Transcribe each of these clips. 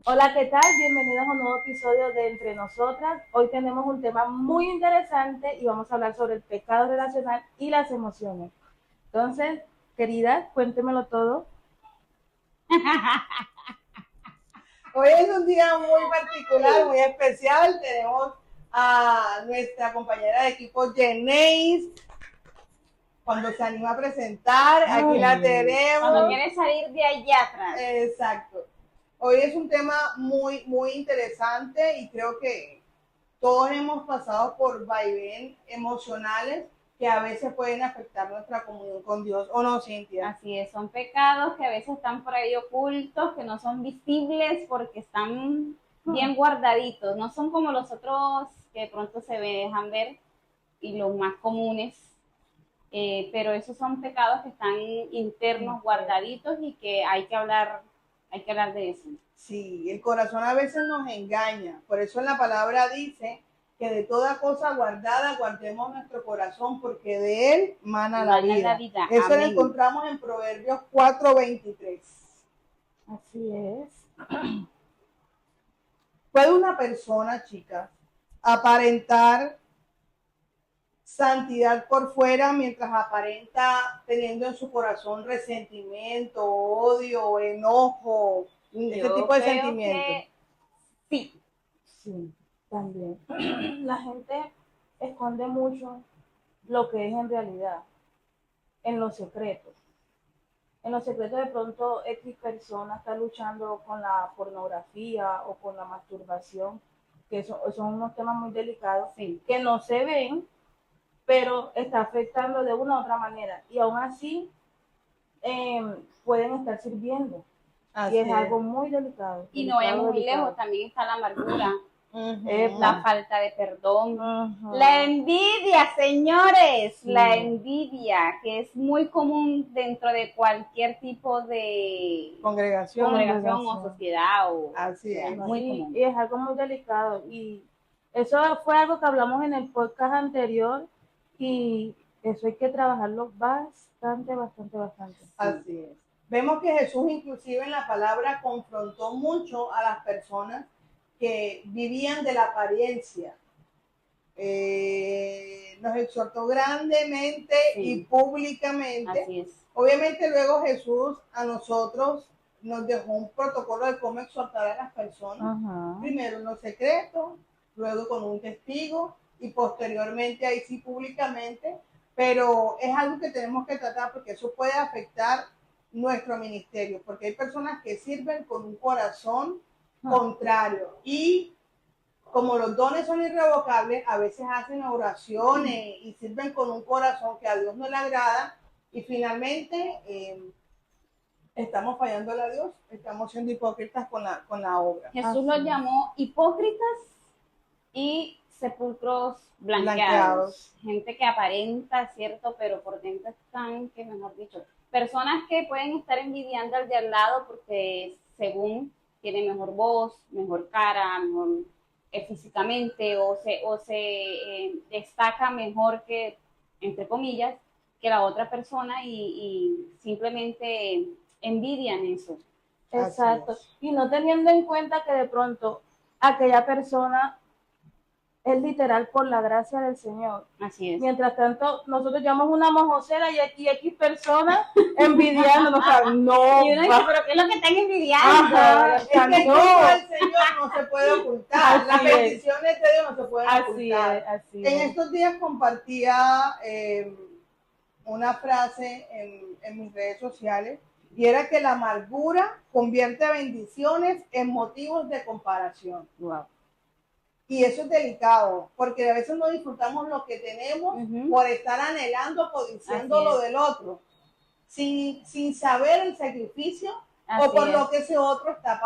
Hola, ¿qué tal? Bienvenidos a un nuevo episodio de Entre Nosotras. Hoy tenemos un tema muy interesante y vamos a hablar sobre el pecado relacional y las emociones. Entonces, querida, cuéntemelo todo. Hoy es un día muy particular, muy especial. Tenemos a nuestra compañera de equipo, Jennese. Cuando se anima a presentar, aquí la tenemos. Cuando quiere salir de allá atrás. Exacto. Hoy es un tema muy interesante y creo que todos hemos pasado por vaivén emocionales que a veces pueden afectar nuestra comunión con Dios, ¿o no, Cintia? Así es, son pecados que a veces están por ahí ocultos, que no son visibles porque están bien guardaditos. No son como los otros que de pronto se dejan ver y los más comunes. Pero esos son pecados que están internos, guardaditos y que hay que hablar de eso. Sí, el corazón a veces nos engaña. Por eso en la palabra dice que de toda cosa guardada guardemos nuestro corazón, porque de él mana la vida. Eso lo encontramos en Proverbios 4:23. Así es. ¿Puede una persona, chicas, aparentar santidad por fuera mientras aparenta teniendo en su corazón resentimiento, odio, enojo, ese tipo de sentimientos? Sí. Sí, también. La gente esconde mucho lo que es en realidad, en los secretos. En los secretos de pronto X persona está luchando con la pornografía o con la masturbación, que son unos temas muy delicados, Sí. que no se ven, pero está afectando de una u otra manera. Y aún así pueden estar sirviendo. Y es algo muy delicado. Y no vayamos muy lejos, también está la amargura. Uh-huh. La falta de perdón, la envidia, señores, la envidia, que es muy común dentro de cualquier tipo de congregación o sociedad. Así es. Muy común. Y es algo muy delicado. Y eso fue algo que hablamos en el podcast anterior y eso hay que trabajarlo bastante. Así es. Vemos que Jesús inclusive en la palabra confrontó mucho a las personas que vivían de la apariencia. Nos exhortó grandemente y públicamente. Así es. Obviamente luego Jesús a nosotros nos dejó un protocolo de cómo exhortar a las personas. Primero en lo secreto, luego con un testigo y posteriormente ahí sí públicamente. Pero es algo que tenemos que tratar porque eso puede afectar nuestro ministerio, porque hay personas que sirven con un corazón contrario y como los dones son irrevocables, a veces hacen oraciones y sirven con un corazón que a Dios no le agrada y finalmente estamos fallándole a Dios, estamos siendo hipócritas con la obra. Jesús los llamó hipócritas y sepulcros blanqueados. Gente que aparenta, cierto, pero por dentro están, que mejor dicho, personas que pueden estar envidiando al de al lado porque según tiene mejor voz, mejor cara, mejor físicamente o se destaca mejor que, entre comillas, que la otra persona y simplemente envidian eso. Exacto. Y no teniendo en cuenta que de pronto aquella persona es literal por la gracia del Señor. Así es. Mientras tanto, nosotros llevamos una mojosera y aquí X personas envidiándonos. No. Y uno dice, pero ¿qué es lo que están envidiando? Es que el Señor no se puede ocultar. Las bendiciones de Dios no se pueden ocultar. Así en estos días compartía una frase en mis redes sociales y era que la amargura convierte bendiciones en motivos de comparación. Wow. Y eso es delicado, porque a veces no disfrutamos lo que tenemos por estar anhelando, codiciando lo del otro, sin saber el sacrificio o por lo que ese otro está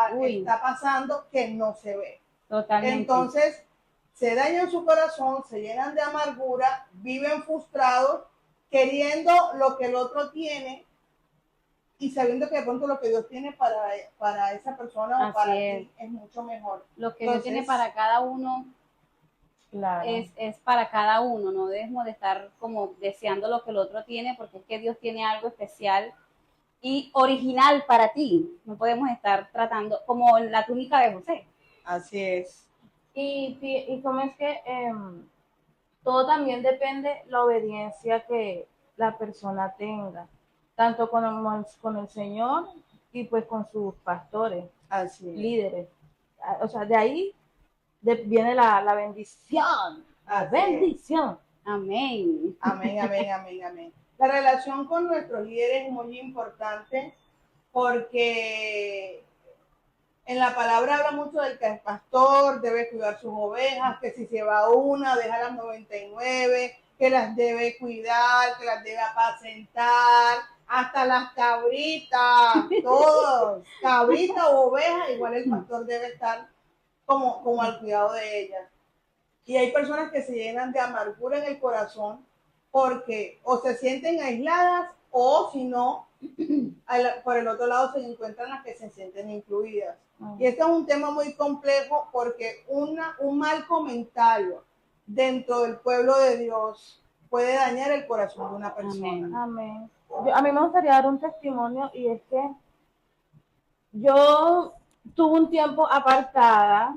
pasando que no se ve. Totalmente. Entonces, se dañan su corazón, se llenan de amargura, viven frustrados, queriendo lo que el otro tiene y sabiendo que de pronto lo que Dios tiene para esa persona o para ti es mucho mejor. Lo que Dios tiene para cada uno es para cada uno, no debemos de estar como deseando lo que el otro tiene, porque es que Dios tiene algo especial y original para ti. No podemos estar tratando como la túnica de José. Así es. Y como es que todo también depende la obediencia que la persona tenga, tanto con el Señor y pues con sus pastores, líderes. O sea, de ahí viene la bendición. La bendición. Amén. Amén, amén, amén, amén. La relación con nuestros líderes es muy importante porque en la palabra habla mucho del que el pastor debe cuidar sus ovejas, que si se va una, deja las 99, que las debe cuidar, que las debe apacentar, hasta las cabritas, todos, cabritas o ovejas, igual el pastor debe estar como al cuidado de ellas. Y hay personas que se llenan de amargura en el corazón porque o se sienten aisladas o si no, por el otro lado se encuentran las que se sienten incluidas. Y este es un tema muy complejo porque un mal comentario dentro del pueblo de Dios puede dañar el corazón de una persona. Amén. A mí me gustaría dar un testimonio y es que yo tuve un tiempo apartada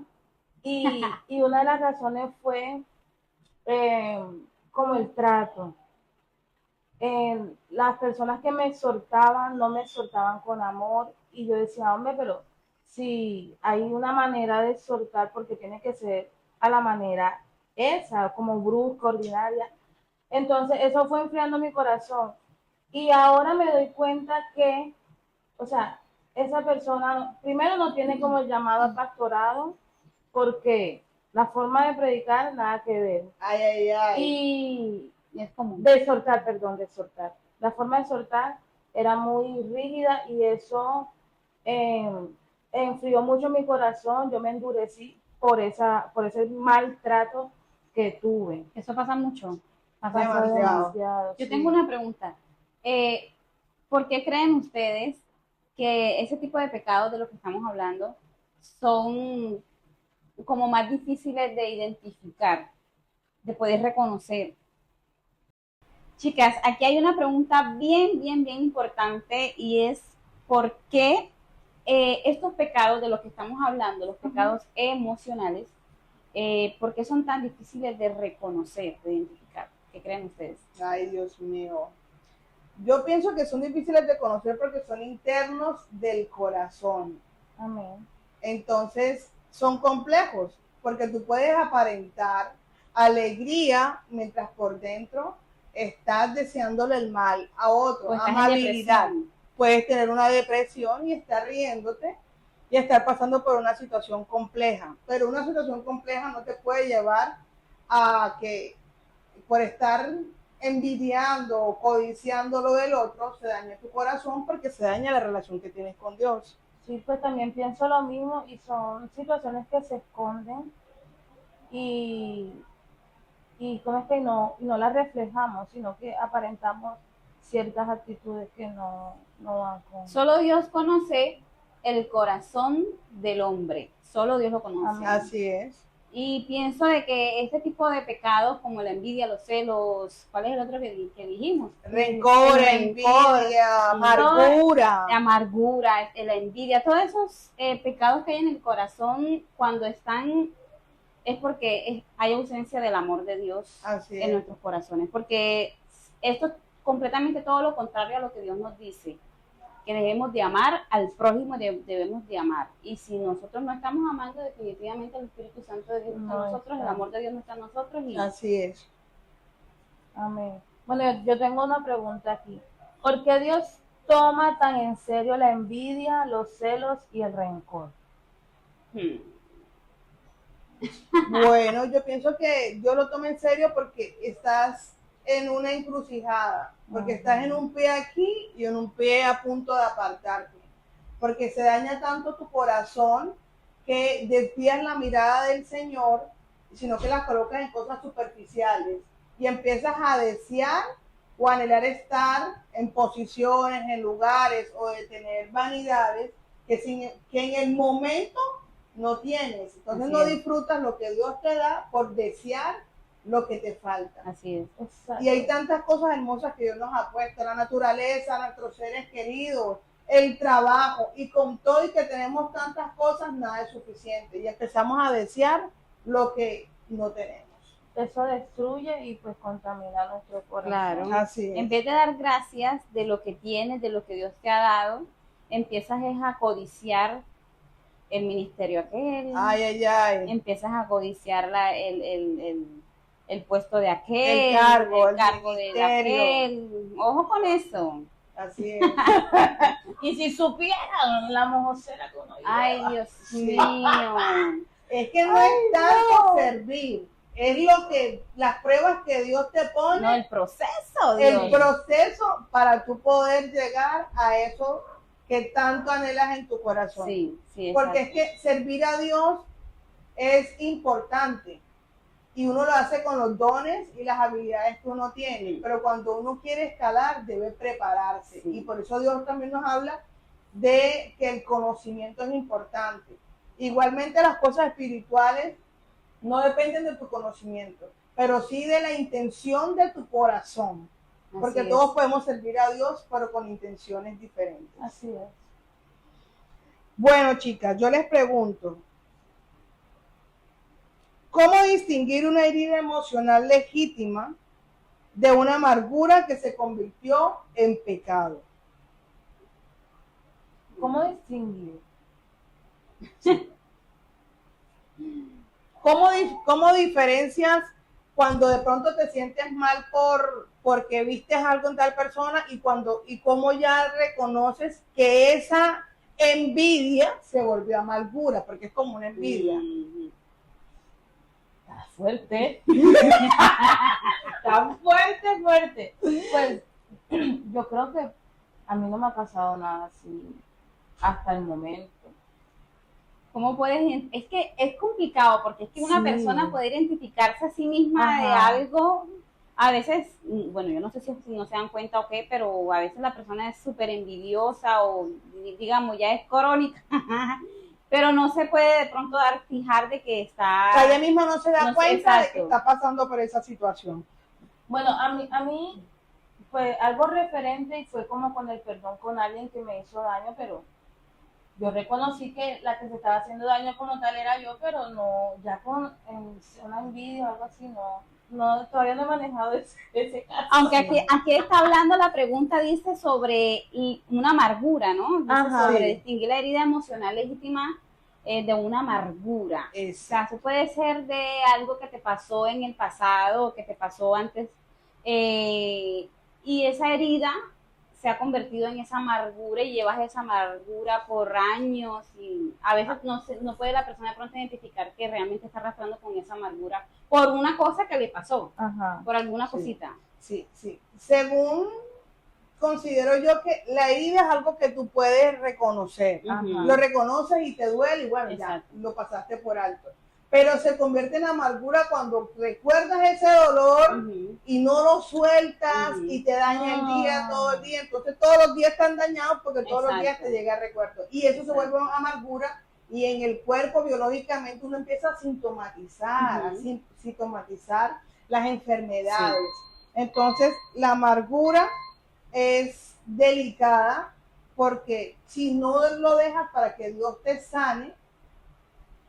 y una de las razones fue como el trato. Las personas que me exhortaban no me exhortaban con amor y yo decía, hombre, pero si hay una manera de exhortar porque tiene que ser a la manera esa, como brusca, ordinaria. Entonces eso fue enfriando mi corazón y ahora me doy cuenta que, o sea, esa persona primero no tiene como el llamado a pastorado porque la forma de predicar nada que ver. Ay, ay, ay. Y es como de exhortar. La forma de exhortar era muy rígida y eso enfrió mucho mi corazón. Yo me endurecí por ese maltrato que tuve. Eso pasa mucho. Pasa demasiado. Yo tengo una pregunta. ¿Por qué creen ustedes que ese tipo de pecados de los que estamos hablando son como más difíciles de identificar, de poder reconocer? Chicas, aquí hay una pregunta bien importante y es ¿por qué estos pecados de los que estamos hablando, los pecados emocionales, por qué son tan difíciles de reconocer, de identificar? ¿Qué creen ustedes? Ay, Dios mío. Yo pienso que son difíciles de conocer porque son internos del corazón. Amén. Entonces, son complejos porque tú puedes aparentar alegría mientras por dentro estás deseándole el mal a otro, amabilidad. Puedes tener una depresión y estar riéndote y estar pasando por una situación compleja. Pero una situación compleja no te puede llevar a que por estar envidiando o codiciando lo del otro se dañe tu corazón porque se daña la relación que tienes con Dios. Sí, pues también pienso lo mismo y son situaciones que se esconden y cómo es que no las reflejamos, sino que aparentamos ciertas actitudes que no van con... Solo Dios conoce el corazón del hombre, solo Dios lo conoce. Amén. Así es. Y pienso de que este tipo de pecados como la envidia, los celos, ¿cuál es el otro que dijimos? Rencor, envidia, amargura. Amargura, la envidia, todos esos pecados que hay en el corazón cuando están, es porque hay ausencia del amor de Dios en nuestros corazones, porque esto es completamente todo lo contrario a lo que Dios nos dice, que debemos de amar al prójimo, debemos de amar. Y si nosotros no estamos amando, definitivamente el Espíritu Santo de Dios está en nosotros, el amor de Dios no está en nosotros. Así es. Amén. Bueno, yo tengo una pregunta aquí. ¿Por qué Dios toma tan en serio la envidia, los celos y el rencor? Bueno, yo pienso que Dios lo toma en serio porque estás en una encrucijada, porque estás en un pie aquí y en un pie a punto de apartarte, porque se daña tanto tu corazón que desvías la mirada del Señor, sino que la colocas en cosas superficiales y empiezas a desear o anhelar estar en posiciones, en lugares o de tener vanidades que en el momento no tienes. Entonces no disfrutas lo que Dios te da por desear lo que te falta. Así es. Exacto. Y hay tantas cosas hermosas que Dios nos ha puesto, la naturaleza, nuestros seres queridos, el trabajo, y con todo y que tenemos tantas cosas, nada es suficiente. Y empezamos a desear lo que no tenemos. Eso destruye y pues contamina nuestro corazón. Claro. Así es. En vez de dar gracias de lo que tienes, de lo que Dios te ha dado, empiezas a codiciar el ministerio aquel. Ay. Empiezas a codiciar el puesto de aquel, el cargo de aquel. Ojo con eso. Así es. Y si supieran la mojosera que uno lleva. Ay, Dios mío. Es que no es tanto servir, es las pruebas que Dios te pone. No, el proceso, Dios. El proceso para tú poder llegar a eso que tanto anhelas en tu corazón. Sí, porque es que servir a Dios es importante. Y uno lo hace con los dones y las habilidades que uno tiene. Sí. Pero cuando uno quiere escalar, debe prepararse. Sí. Y por eso Dios también nos habla de que el conocimiento es importante. Igualmente las cosas espirituales no dependen de tu conocimiento, pero sí de la intención de tu corazón. Porque todos podemos servir a Dios, pero con intenciones diferentes. Así es. Bueno, chicas, yo les pregunto, ¿cómo distinguir una herida emocional legítima de una amargura que se convirtió en pecado? ¿Cómo distinguir? ¿Cómo diferencias cuando de pronto te sientes mal porque viste algo en tal persona y cómo ya reconoces que esa envidia se volvió amargura? Porque es como una envidia. Está fuerte. Está fuerte. Pues yo creo que a mí no me ha pasado nada así hasta el momento. ¿Cómo puedes? Es que es complicado porque es que una persona puede identificarse a sí misma de algo. A veces, bueno, yo no sé si no se dan cuenta o qué, pero a veces la persona es súper envidiosa o, digamos, ya es crónica, pero no se puede de pronto fijar de que está... O sea, ella misma no se da cuenta de que está pasando por esa situación. Bueno, a mí fue algo referente y fue como con el perdón con alguien que me hizo daño, pero yo reconocí que la que se estaba haciendo daño como tal era yo, pero no, ya con una envidia o algo así, no, todavía no he manejado ese caso. Aunque aquí está hablando, la pregunta dice sobre una amargura, ¿no? Dice sobre distinguir la herida emocional legítima de una amargura. O sea, eso puede ser de algo que te pasó en el pasado o que te pasó antes, y esa herida se ha convertido en esa amargura y llevas esa amargura por años y a veces no puede la persona de pronto identificar que realmente está arrastrando con esa amargura por una cosa que le pasó, por alguna cosita. Sí. Según considero yo que la herida es algo que tú puedes reconocer. Lo reconoces y te duele y bueno, ya lo pasaste por alto. Pero se convierte en amargura cuando recuerdas ese dolor y no lo sueltas y te daña el día, todo el día. Entonces todos los días están dañados porque todos los días te llega el recuerdo. Y eso se vuelve una amargura y en el cuerpo biológicamente uno empieza a sintomatizar, las enfermedades. Entonces la amargura es delicada porque si no lo dejas para que Dios te sane,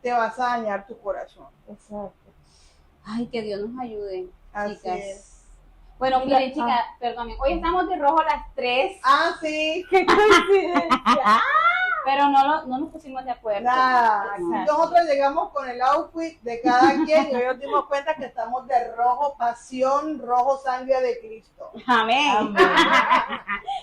te vas a dañar tu corazón. Exacto. Ay, que Dios nos ayude, así chicas. Es. Bueno, miren, chicas, perdón, hoy estamos de rojo a las 3. Sí. ¡Qué coincidencia! Pero no nos pusimos de acuerdo. Nada, nosotros llegamos con el outfit de cada quien y hoy nos dimos cuenta que estamos de rojo pasión, rojo sangre de Cristo. Amén.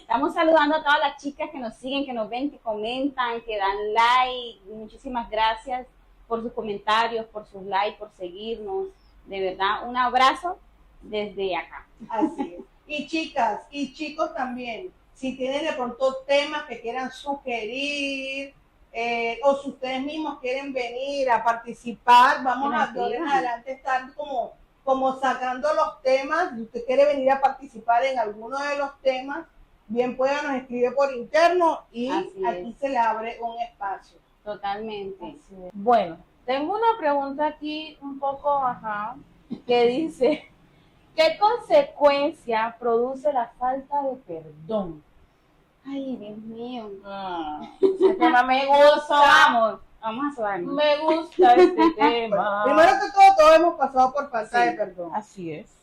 Estamos saludando a todas las chicas que nos siguen, que nos ven, que comentan, que dan like. Muchísimas gracias por sus comentarios, por sus likes, por seguirnos. De verdad, un abrazo desde acá. Así es. Y chicas y chicos también. Si tienen de pronto temas que quieran sugerir o si ustedes mismos quieren venir a participar, vamos a de en adelante estar como sacando los temas. Si usted quiere venir a participar en alguno de los temas, bien pueda nos escribe por interno y aquí se le abre un espacio. Totalmente. Bueno, tengo una pregunta aquí un poco, que dice, ¿qué consecuencia produce la falta de perdón? Ay, Dios mío. Ese tema me gusta. Vamos a subarnos. Me gusta este tema. Primero que todo, todos hemos pasado por falta de perdón. Así es.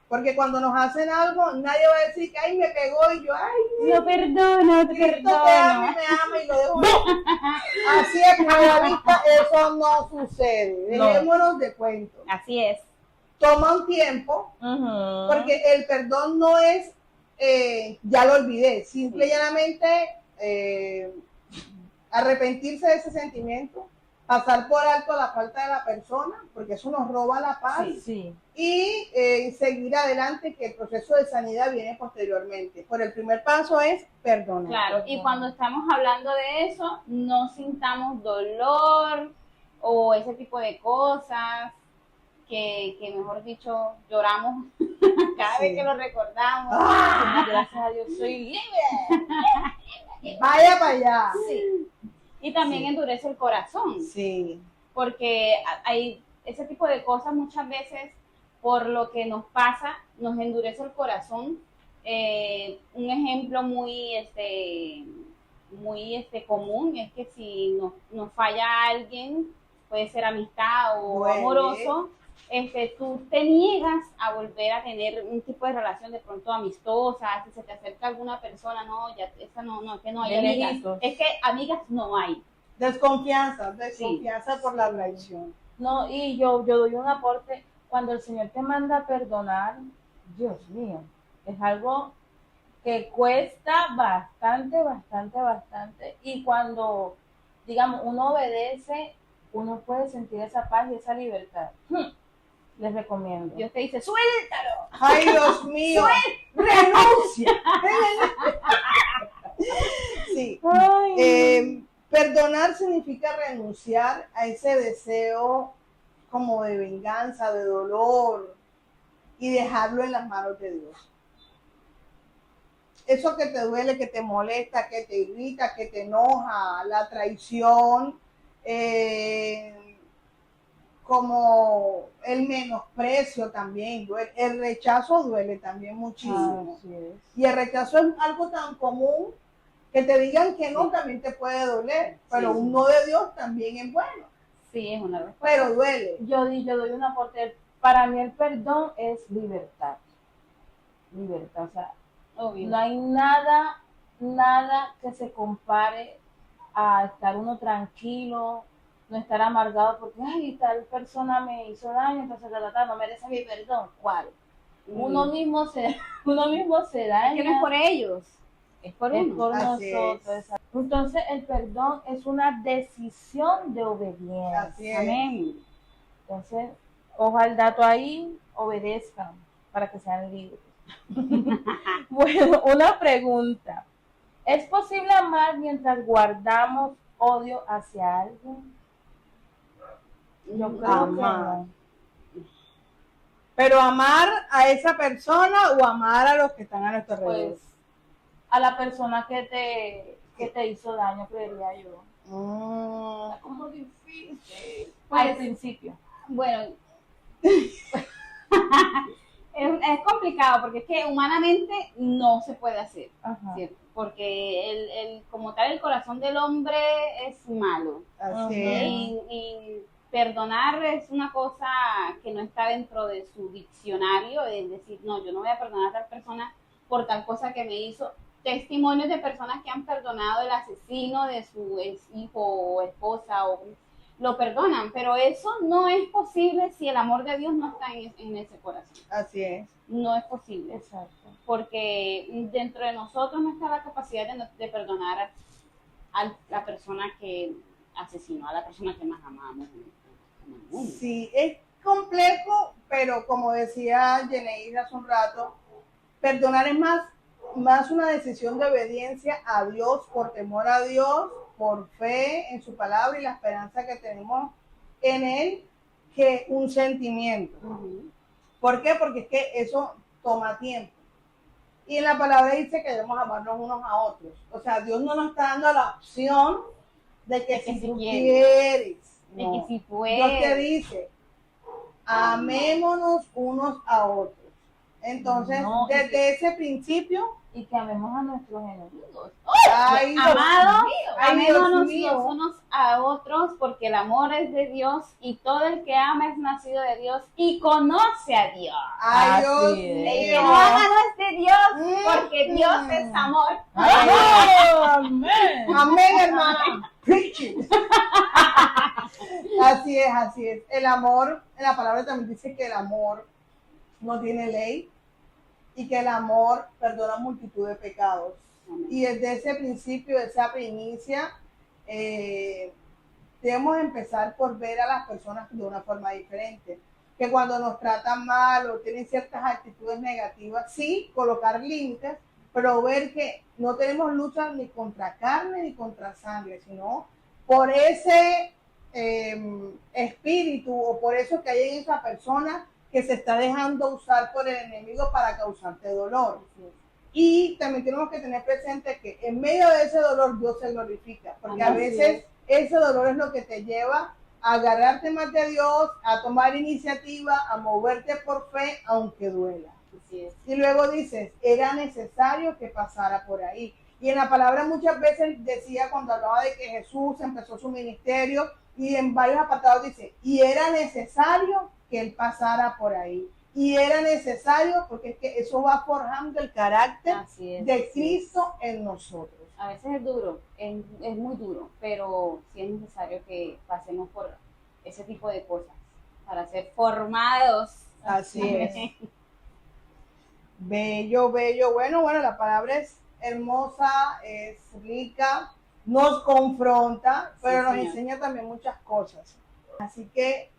Porque cuando nos hacen algo, nadie va a decir que ay me pegó y yo, ay, Lo perdono, te Cristo te ama y perdono. me ama y lo dejo. Así es, primera vista, eso no sucede. No. Dejémonos de cuento. Así es. Toma un tiempo, porque el perdón no es, ya lo olvidé, simple y llanamente arrepentirse de ese sentimiento, pasar por alto la falta de la persona, porque eso nos roba la paz, y seguir adelante, que el proceso de sanidad viene posteriormente. Pero el primer paso es perdonar. Claro, y cuando estamos hablando de eso, no sintamos dolor o ese tipo de cosas que mejor dicho, lloramos cada vez que lo recordamos. Gracias a Dios soy libre. Vaya para allá. Sí. Y también endurece el corazón. Sí. Porque hay ese tipo de cosas muchas veces, por lo que nos pasa, nos endurece el corazón. Un ejemplo muy común es que si nos falla alguien, puede ser amistad o amoroso, tú te niegas a volver a tener un tipo de relación de pronto amistosa. Si se te acerca alguna persona, no, ya esa no, es que no hay amigas. Es que amigas no hay. Desconfianza por la traición. No, y yo doy un aporte. Cuando el Señor te manda a perdonar, Dios mío, es algo que cuesta bastante. Y cuando, digamos, uno obedece, uno puede sentir esa paz y esa libertad. Les recomiendo. Dios te dice, suéltalo. Ay, Dios mío. Renuncia. Sí. Perdonar significa renunciar a ese deseo como de venganza, de dolor, y dejarlo en las manos de Dios. Eso que te duele, que te molesta, que te irrita, que te enoja, la traición, como el menosprecio también duele, el rechazo duele también muchísimo. Y el rechazo es algo tan común que te digan que no, también te puede doler, pero un no de Dios también es bueno. Sí, es una respuesta. Pero duele. Yo doy un aporte. Para mí el perdón es libertad. Libertad, o sea, obvio. No hay nada que se compare a estar uno tranquilo, no estar amargado porque, ay, tal persona me hizo daño, entonces no merece mi perdón. ¿Cuál? Uno mismo se daña. Es que no es por ellos, es por uno. Es por nosotros. Entonces, el perdón es una decisión de obediencia. Así es. Amén. Entonces, ojo el dato ahí, obedezcan para que sean libres. Bueno, una pregunta. ¿Es posible amar mientras guardamos odio hacia alguien? Yo creo que no. Pero amar a esa persona o amar a los que están a nuestro alrededor. Pues, a la persona que te hizo daño, creería yo. Es como difícil. Al principio. Bueno, es complicado porque es que humanamente no se puede hacer, ¿cierto? Porque como tal el corazón del hombre es malo. Así es. Y perdonar es una cosa que no está dentro de su diccionario, es decir, no, yo no voy a perdonar a tal persona por tal cosa que me hizo. Testimonios de personas que han perdonado el asesino de su ex hijo o esposa, o lo perdonan, pero eso no es posible si el amor de Dios no está en ese corazón. Así es. No es posible. Exacto. Porque dentro de nosotros no está la capacidad de perdonar a la persona que asesinó, a la persona que más amamos. Sí, es complejo, pero como decía Yeneida hace un rato, perdonar es más una decisión de obediencia a Dios, por temor a Dios, por fe en su palabra y la esperanza que tenemos en Él, que un sentimiento. ¿Por qué? Porque es que eso toma tiempo. Y en la palabra dice que debemos amarnos unos a otros. O sea, Dios no nos está dando la opción de que si tú quieres, de que si puedes. Dios te dice, amémonos unos a otros. Entonces, desde ese principio, y que amemos a nuestros enemigos. Ay, amados, amémonos los unos a otros, porque el amor es de Dios y todo el que ama es nacido de Dios y conoce a Dios. Ay, Dios mío. El que no ama no es de Dios, porque Dios es amor. Amén. Amén, hermana. Así es, así es. El amor, en la palabra también dice que el amor no tiene ley y que el amor perdona multitud de pecados. Y desde ese principio, esa primicia, debemos empezar por ver a las personas de una forma diferente. Que cuando nos tratan mal o tienen ciertas actitudes negativas, sí, colocar límites, pero ver que no tenemos lucha ni contra carne ni contra sangre, sino por ese espíritu o por eso que hay en esa persona que se está dejando usar por el enemigo para causarte dolor. Y también tenemos que tener presente que en medio de ese dolor Dios se glorifica, porque a veces ese dolor es lo que te lleva a agarrarte más de Dios, a tomar iniciativa, a moverte por fe, aunque duela. Y luego dices, era necesario que pasara por ahí. Y en la palabra muchas veces decía, cuando hablaba de que Jesús empezó su ministerio, y en varios apartados dice, y era necesario que él pasara por ahí. Y era necesario porque es que eso va forjando el carácter de Cristo en nosotros. A veces es duro, es muy duro, pero sí es necesario que pasemos por ese tipo de cosas para ser formados. Así es. Bello, bello. Bueno, la palabra es hermosa, es rica, nos confronta, pero nos enseña también muchas cosas. Así que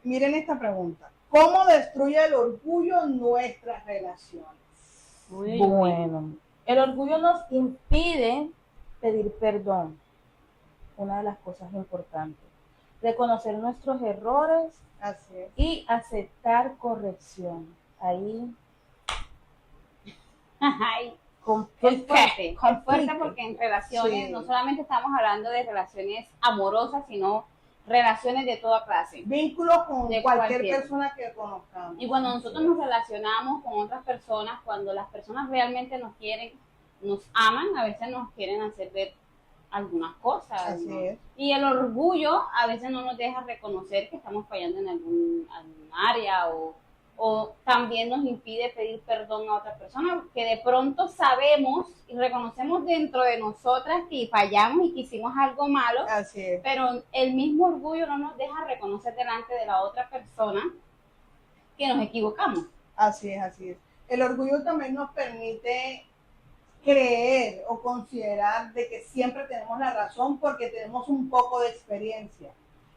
miren esta pregunta. ¿Cómo destruye el orgullo nuestras relaciones? Bueno, el orgullo nos impide pedir perdón. Una de las cosas importantes. Reconocer nuestros errores y aceptar corrección. Ahí. Es fuerte porque en relaciones no solamente estamos hablando de relaciones amorosas, sino relaciones de toda clase. Vínculos con cualquier persona que conozcamos. Y cuando nosotros nos relacionamos con otras personas, cuando las personas realmente nos quieren, nos aman, a veces nos quieren hacer ver algunas cosas. Así es. Y el orgullo a veces no nos deja reconocer que estamos fallando en algún área o también nos impide pedir perdón a otra persona, que de pronto sabemos y reconocemos dentro de nosotras que fallamos y que hicimos algo malo, pero el mismo orgullo no nos deja reconocer delante de la otra persona que nos equivocamos. Así es, así es. El orgullo también nos permite creer o considerar de que siempre tenemos la razón porque tenemos un poco de experiencia,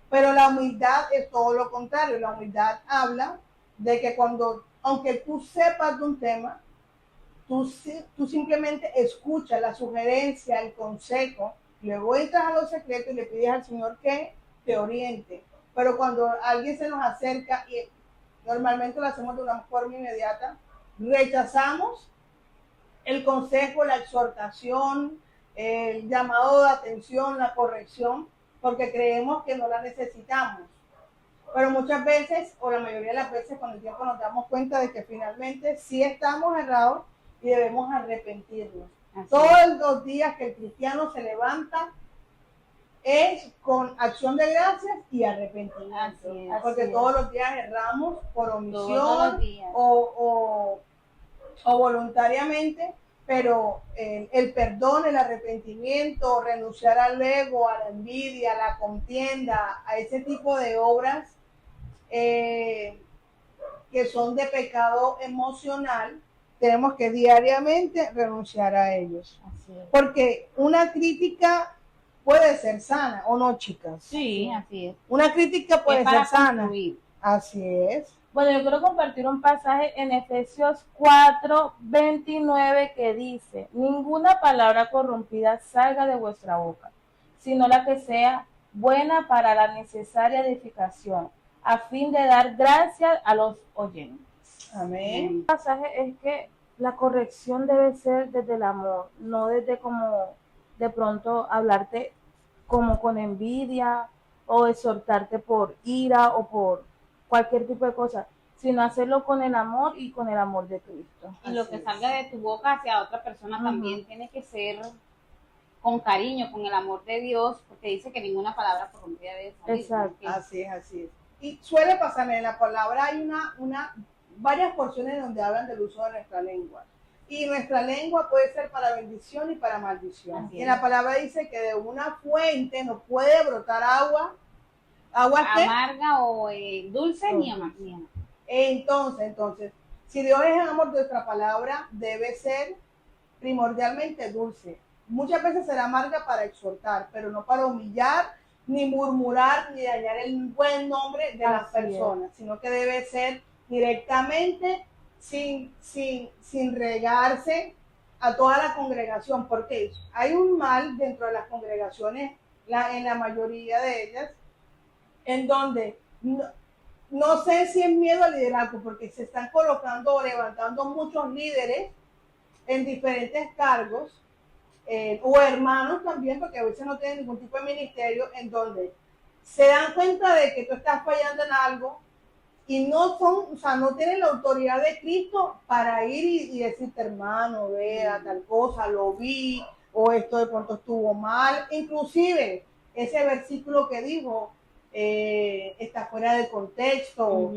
pero la humildad es todo lo contrario. La humildad habla de que aunque tú sepas de un tema, tú simplemente escuchas la sugerencia, el consejo, luego entras a los secretos y le pides al Señor que te oriente. Pero cuando alguien se nos acerca, y normalmente lo hacemos de una forma inmediata, rechazamos el consejo, la exhortación, el llamado de atención, la corrección, porque creemos que no la necesitamos. Pero muchas veces, o la mayoría de las veces, con el tiempo nos damos cuenta de que finalmente sí estamos errados y debemos arrepentirnos. Todos los días que el cristiano se levanta es con acción de gracias y arrepentimiento. Porque todos los días erramos por omisión o voluntariamente, pero el perdón, el arrepentimiento, renunciar al ego, a la envidia, a la contienda, a ese tipo de obras que son de pecado emocional, tenemos que diariamente renunciar a ellos. Porque una crítica puede ser sana, ¿o no, chicas? Sí, así es. Una crítica puede ser sana. Así es. Bueno, yo quiero compartir un pasaje en Efesios 4:29 que dice: ninguna palabra corrompida salga de vuestra boca, sino la que sea buena para la necesaria edificación, a fin de dar gracias a los oyentes. Amén. El pasaje es que la corrección debe ser desde el amor, no desde como de pronto hablarte como con envidia o exhortarte por ira o por cualquier tipo de cosa, sino hacerlo con el amor y con el amor de Cristo. Y lo que salga de tu boca hacia otra persona también tiene que ser con cariño, con el amor de Dios, porque dice que ninguna palabra corrompida debe salir. Exacto. Así es. Y suele pasarme en la palabra, hay varias porciones donde hablan del uso de nuestra lengua. Y nuestra lengua puede ser para bendición y para maldición. Y en la palabra dice que de una fuente no puede brotar agua amarga o dulce ni amarga. Entonces, si Dios es el amor de nuestra palabra, debe ser primordialmente dulce. Muchas veces será amarga para exhortar, pero no para humillar, ni murmurar, ni dañar el buen nombre de las personas, sino que debe ser directamente, sin regarse a toda la congregación, porque hay un mal dentro de las congregaciones, en la mayoría de ellas, en donde no sé si es miedo al liderazgo, porque se están colocando o levantando muchos líderes en diferentes cargos, o hermanos también, porque a veces no tienen ningún tipo de ministerio, en donde se dan cuenta de que tú estás fallando en algo y no tienen la autoridad de Cristo para ir y decirte, hermano, vea tal cosa, lo vi, o esto de pronto estuvo mal. Inclusive ese versículo que dijo está fuera de contexto,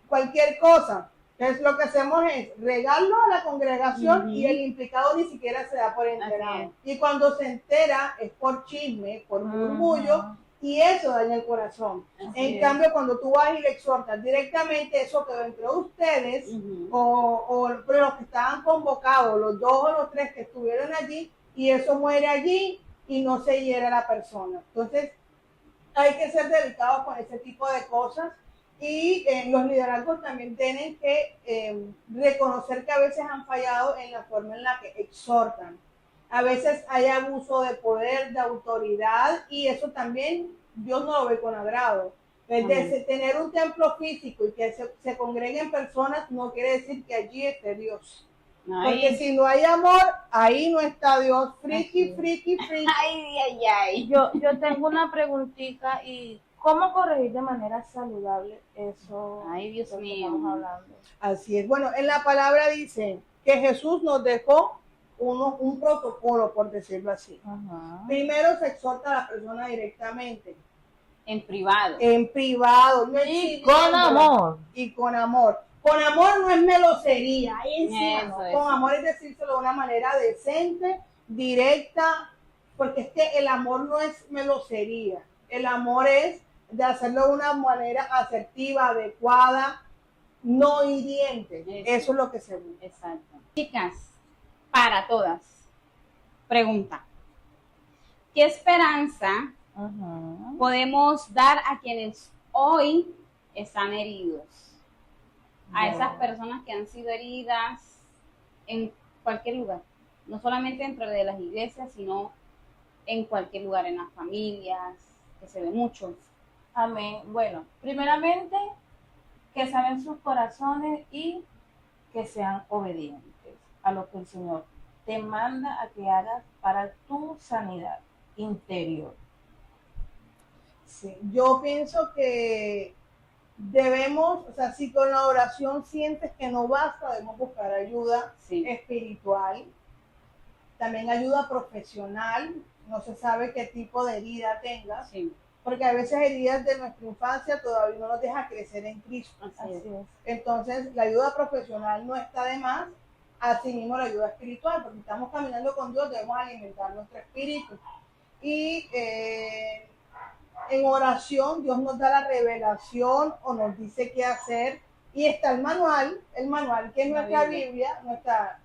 cualquier cosa. Entonces lo que hacemos es regarlo a la congregación y el implicado ni siquiera se da por enterado. Y cuando se entera es por chisme, por murmullo, y eso daña el corazón. En cambio, cuando tú vas y le exhortas directamente, eso quedó entre ustedes, o los que estaban convocados, los 2 o los 3 que estuvieron allí, y eso muere allí y no se hiera la persona. Entonces, hay que ser delicados con ese tipo de cosas. Y los liderazgos también tienen que reconocer que a veces han fallado en la forma en la que exhortan. A veces hay abuso de poder, de autoridad, y eso también Dios no lo ve con agrado. Tener un templo físico y que se congreguen personas no quiere decir que allí esté Dios. Porque si no hay amor, ahí no está Dios. Friki. Ay. Yo tengo una preguntita, y ¿cómo corregir de manera saludable eso? Ay, Dios mío. Estamos hablando. Así es. Bueno, en la palabra dice que Jesús nos dejó un protocolo, por decirlo así. Primero se exhorta a la persona directamente. En privado. No y con amor. Y con amor. Con amor no es melosería. Con amor es decírselo de una manera decente, directa, porque es que el amor no es melosería. El amor es de hacerlo de una manera asertiva, adecuada, no hiriente. Eso es lo que se busca. Exacto. Chicas, para todas, pregunta: ¿qué esperanza podemos dar a quienes hoy están heridos? A esas personas que han sido heridas en cualquier lugar, no solamente dentro de las iglesias, sino en cualquier lugar, en las familias, que se ve mucho. Amén. Bueno, primeramente, que saben sus corazones y que sean obedientes a lo que el Señor te manda a que hagas para tu sanidad interior. Sí, yo pienso que debemos, si con la oración sientes que no basta, debemos buscar ayuda espiritual, también ayuda profesional. No se sabe qué tipo de herida tengas, porque a veces heridas de nuestra infancia todavía no nos deja crecer en Cristo. Así es. Entonces, la ayuda profesional no está de más, así mismo la ayuda espiritual, porque estamos caminando con Dios, debemos alimentar nuestro espíritu. Y en oración Dios nos da la revelación o nos dice qué hacer, y está el manual que es nuestra Biblia, nuestra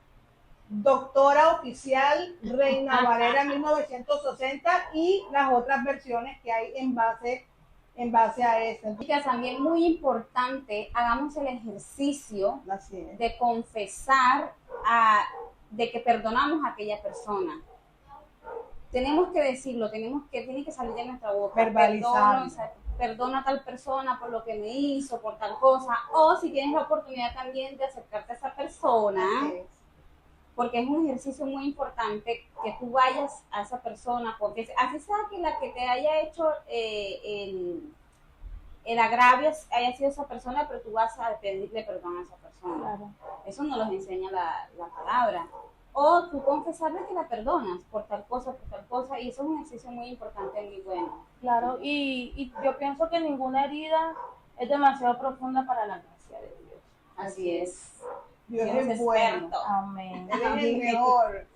doctora oficial Reina Valera 1960, y las otras versiones que hay en base a esta. Chicas, también muy importante, hagamos el ejercicio de confesar de que perdonamos a aquella persona. Tenemos que decirlo, tiene que salir de nuestra boca. Perdono a tal persona por lo que me hizo, por tal cosa. O si tienes la oportunidad también de acercarte a esa persona, porque es un ejercicio muy importante que tú vayas a esa persona, porque así sea que la que te haya hecho el agravio haya sido esa persona, pero tú vas a pedirle perdón a esa persona. Claro. Eso nos los enseña la palabra. O tú confesarle que la perdonas por tal cosa, y eso es un ejercicio muy importante, muy bueno. Claro, y yo pienso que ninguna herida es demasiado profunda para la gracia de Dios. Así es. Dios Dios es bueno. experto. Amén. Él es el mejor.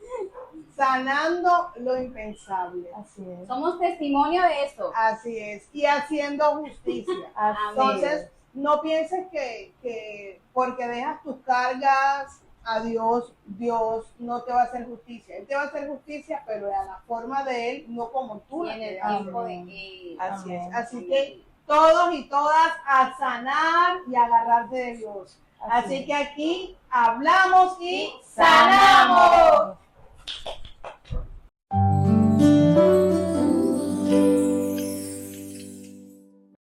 Sanando lo impensable. Así es. Somos testimonio de eso. Así es. Y haciendo justicia. Así Entonces, no pienses que porque dejas tus cargas a Dios, Dios no te va a hacer justicia. Él te va a hacer justicia, pero a la forma de Él, no como tú la En el quieres hacer. tiempo de que... Así es. Amén. Así que todos y todas a sanar y agarrarse de Dios. Así que aquí hablamos y sanamos.